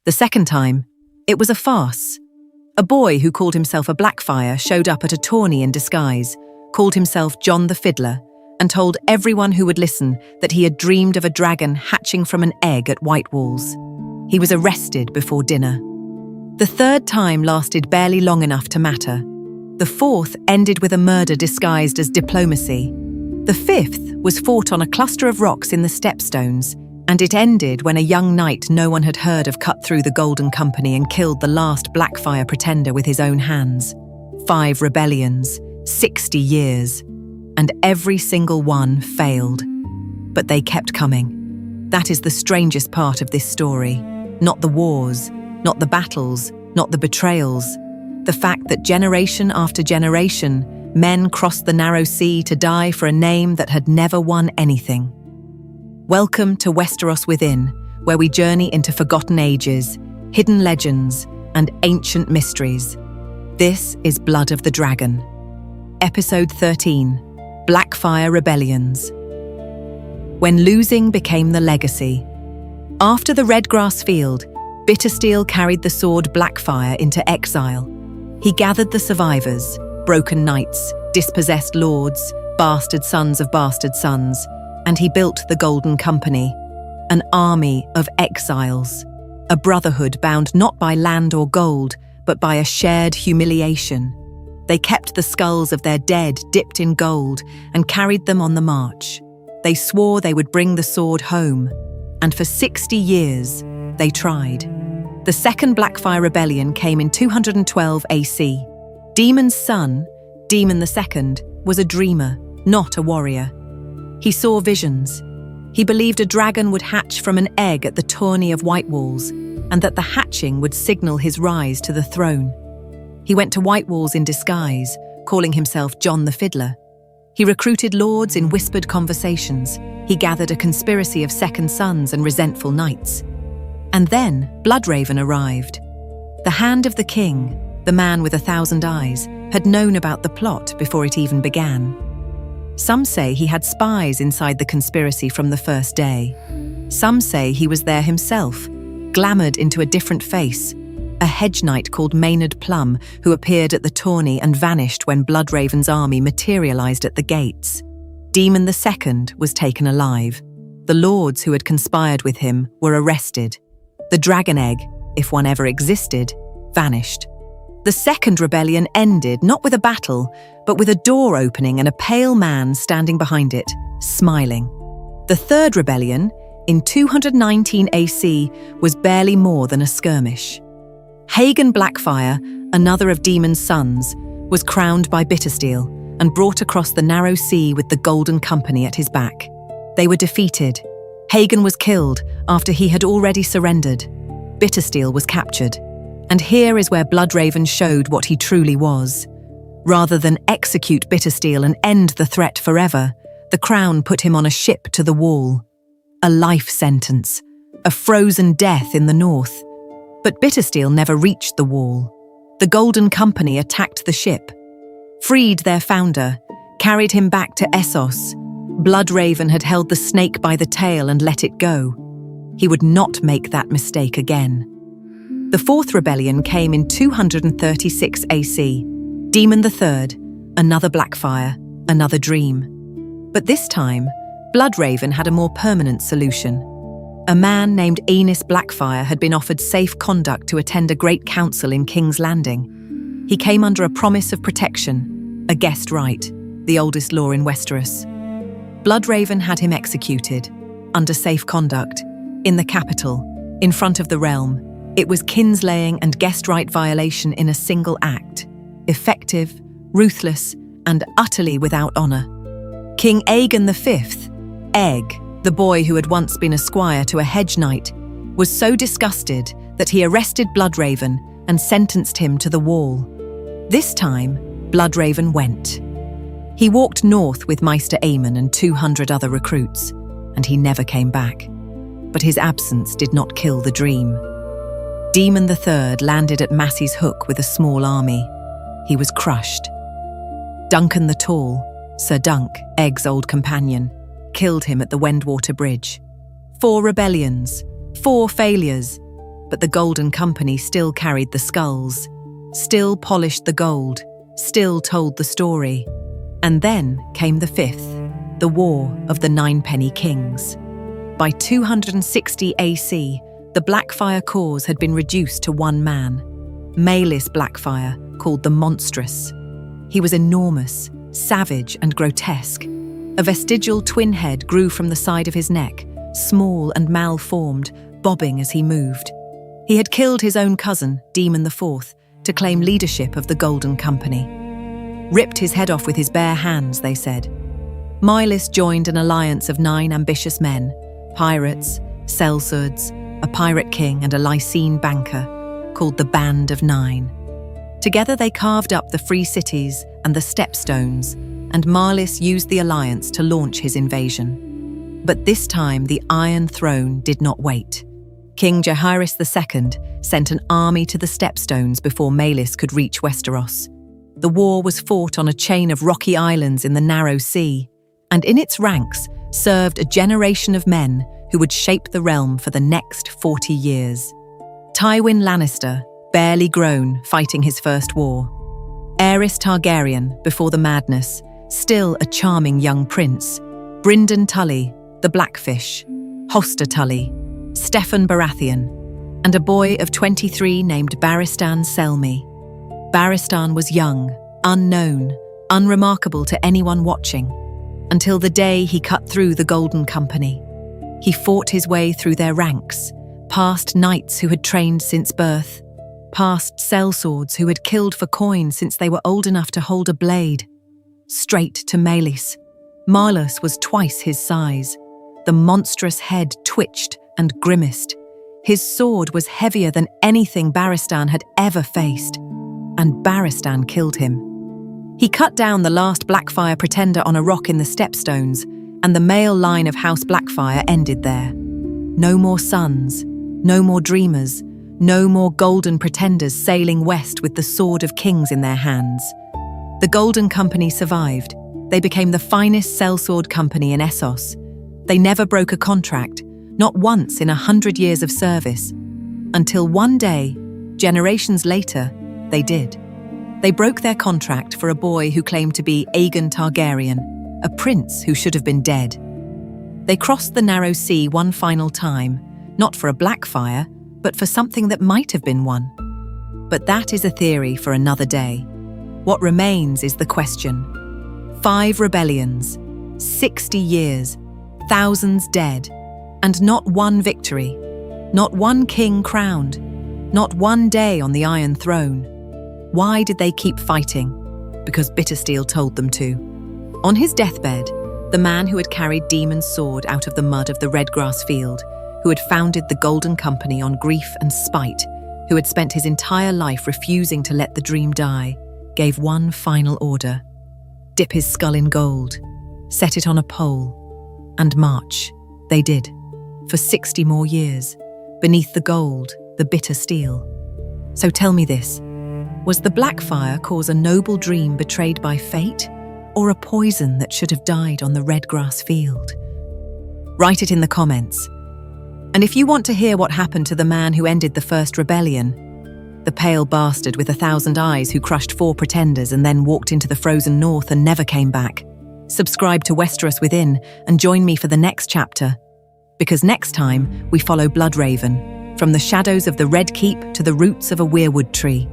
The second time, it was a farce. A boy who called himself a Blackfyre showed up at a tourney in disguise, called himself John the Fiddler, and told everyone who would listen that he had dreamed of a dragon hatching from an egg at Whitewalls. He was arrested before dinner. The third time lasted barely long enough to matter. The fourth ended with a murder disguised as diplomacy. The fifth was fought on a cluster of rocks in the Stepstones, and it ended when a young knight no one had heard of cut through the Golden Company and killed the last Blackfyre pretender with his own hands. 5 rebellions, 60 years, and every single one failed. But they kept coming. That is the strangest part of this story. Not the wars, not the battles, not the betrayals. The fact that generation after generation, men crossed the narrow sea to die for a name that had never won anything. Welcome to Westeros Within, where we journey into forgotten ages, hidden legends, and ancient mysteries. This is Blood of the Dragon. Episode 13, Blackfyre Rebellions. When losing became the legacy. After the Redgrass Field, Bittersteel carried the sword Blackfyre into exile. He gathered the survivors, broken knights, dispossessed lords, bastard sons of bastard sons, and he built the Golden Company, an army of exiles, a brotherhood bound not by land or gold, but by a shared humiliation. They kept the skulls of their dead dipped in gold and carried them on the march. They swore they would bring the sword home, and for 60 years, they tried. The Second Blackfyre Rebellion came in 212 AC. Daemon's son, Daemon the Second, was a dreamer, not a warrior. He saw visions. He believed a dragon would hatch from an egg at the tourney of Whitewalls, and that the hatching would signal his rise to the throne. He went to Whitewalls in disguise, calling himself John the Fiddler. He recruited lords in whispered conversations. He gathered a conspiracy of second sons and resentful knights. And then Bloodraven arrived. The hand of the king, the man with 1,000 eyes, had known about the plot before it even began. Some say he had spies inside the conspiracy from the first day. Some say he was there himself, glamoured into a different face, a hedge knight called Maynard Plumm who appeared at the tourney and vanished when Bloodraven's army materialised at the gates. Daemon the Second was taken alive. The lords who had conspired with him were arrested. The dragon egg, if one ever existed, vanished. The Second Rebellion ended not with a battle, but with a door opening and a pale man standing behind it, smiling. The Third Rebellion, in 219 AC, was barely more than a skirmish. Haegon Blackfyre, another of Daemon's sons, was crowned by Bittersteel and brought across the narrow sea with the Golden Company at his back. They were defeated. Haegon was killed after he had already surrendered. Bittersteel was captured. And here is where Bloodraven showed what he truly was. Rather than execute Bittersteel and end the threat forever, the Crown put him on a ship to the Wall. A life sentence, a frozen death in the north. But Bittersteel never reached the Wall. The Golden Company attacked the ship, freed their founder, carried him back to Essos. Bloodraven had held the snake by the tail and let it go. He would not make that mistake again. The Fourth Rebellion came in 236 AC. Daemon the Third, another Blackfyre, another dream. But this time, Bloodraven had a more permanent solution. A man named Aenys Blackfyre had been offered safe conduct to attend a great council in King's Landing. He came under a promise of protection, a guest right, the oldest law in Westeros. Bloodraven had him executed, under safe conduct, in the capital, in front of the realm. It was kinslaying and guest right violation in a single act, effective, ruthless, and utterly without honour. King Aegon V, Egg, the boy who had once been a squire to a hedge knight, was so disgusted that he arrested Bloodraven and sentenced him to the Wall. This time, Bloodraven went. He walked north with Maester Aemon and 200 other recruits, and he never came back. But his absence did not kill the dream. Daemon the Third landed at Massey's Hook with a small army. He was crushed. Duncan the Tall, Sir Dunk, Egg's old companion, killed him at the Wendwater Bridge. 4 rebellions, 4 failures. but the Golden Company still carried the skulls, still polished the gold, still told the story. And then came the fifth, the War of the Ninepenny Kings. By 260 AC, the Blackfyre cause had been reduced to one man, Maelys Blackfyre, called the Monstrous. He was enormous, savage and grotesque. A vestigial twin head grew from the side of his neck, small and malformed, bobbing as he moved. He had killed his own cousin, Daemon the Fourth, to claim leadership of the Golden Company. Ripped his head off with his bare hands, they said. Maelys joined an alliance of 9 ambitious men, pirates, sellswords, a pirate king and a Lycene banker, called the Band of Nine. Together they carved up the free cities and the Stepstones, and Maelys used the alliance to launch his invasion. But this time the Iron Throne did not wait. King Jaehaerys II sent an army to the Stepstones before Maelys could reach Westeros. The war was fought on a chain of rocky islands in the narrow sea, and in its ranks served a generation of men who would shape the realm for the next 40 years. Tywin Lannister, barely grown, fighting his first war. Aerys Targaryen, before the madness, still a charming young prince. Brynden Tully, the Blackfish. Hoster Tully. Steffon Baratheon. And a boy of 23 named Barristan Selmy. Barristan was young, unknown, unremarkable to anyone watching, until the day he cut through the Golden Company. He fought his way through their ranks, past knights who had trained since birth, past sellswords who had killed for coin since they were old enough to hold a blade, straight to Maelys. Maelys was twice his size. The monstrous head twitched and grimaced. His sword was heavier than anything Barristan had ever faced, and Barristan killed him. He cut down the last Blackfyre pretender on a rock in the Stepstones, and the male line of House Blackfyre ended there. No more sons, no more dreamers, no more golden pretenders sailing west with the sword of kings in their hands. The Golden Company survived. They became the finest sellsword company in Essos. They never broke a contract, not once in 100 years of service, until one day, generations later, they did. They broke their contract for a boy who claimed to be Aegon Targaryen, a prince who should have been dead. They crossed the narrow sea one final time, not for a Blackfyre, but for something that might have been one. But that is a theory for another day. What remains is the question. 5 rebellions, 60 years, thousands dead, and not one victory, not one king crowned, not one day on the Iron Throne. Why did they keep fighting? Because Bittersteel told them to. On his deathbed, the man who had carried Daemon's sword out of the mud of the Redgrass Field, who had founded the Golden Company on grief and spite, who had spent his entire life refusing to let the dream die, gave one final order. Dip his skull in gold, set it on a pole, and march. They did, for 60 more years, beneath the gold, the bitter steel. So tell me this, was the Blackfyre cause a noble dream betrayed by fate, or a poison that should have died on the Redgrass Field? Write it in the comments. And if you want to hear what happened to the man who ended the first rebellion, the pale bastard with 1,000 eyes who crushed 4 pretenders and then walked into the frozen north and never came back, subscribe to Westeros Within and join me for the next chapter. Because next time we follow Bloodraven, from the shadows of the Red Keep to the roots of a weirwood tree.